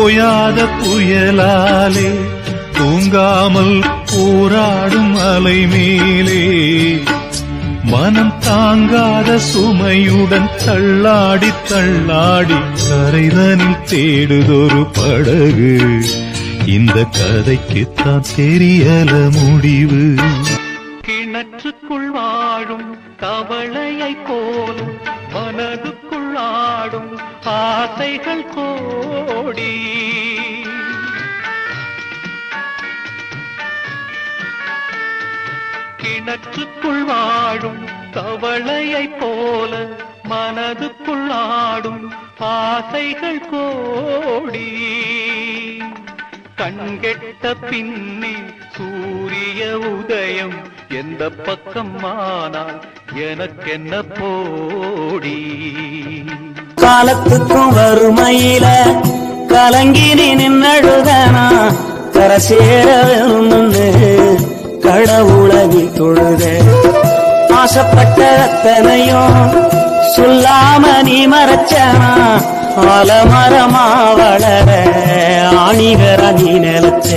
ஓயாத புயலாலே தூங்காமல் போராடும் அலை மேலே மனம் தாங்காத சுமையுடன் தள்ளாடி தள்ளாடி கரைதனில் தேடுதொரு படகு. இந்த கதைக்குத்தான் தெரியல முடிவு. கிணற்றுக்குள் வாழும் கவளையை போல மனதுக்குள் ஆடும் ஆசைகள் கோடி. கிணற்றுக்குள் வாழும் கவளையை போல மனதுக்குள் ஆடும் ஆசைகள் கோடி. கண்கெட்ட பின்னே சூரிய உதயம் எந்த பக்கம் ஆனால் எனக்கென்ன போடி. காலத்துக்கும் வறுமையில கலங்கினி நின்னழுதனா கரசேர வேணும்னு கடவுளகி தொழுத. ஆசைப்பட்ட அத்தனையும் சொல்லாம நீ மறைச்சனா ஆலமரமா வளர ஆணிகர நீ நிலச்ச.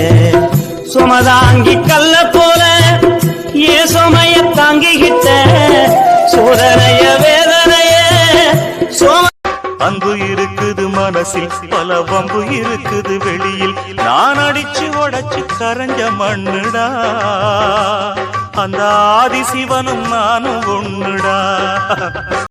சுமதாங்கி கல்ல போல ஏ சுமைய தாங்கிக்கிட்ட சோதனைய வேதனைய அன்பு இருக்குது மனசில் பல வம்பு இருக்குது வெளியில். நான் அடிச்சு உடைச்சு கரைஞ்ச மண்ணுடா அந்த ஆதி சிவனும் நானும் ஒண்ணுடா.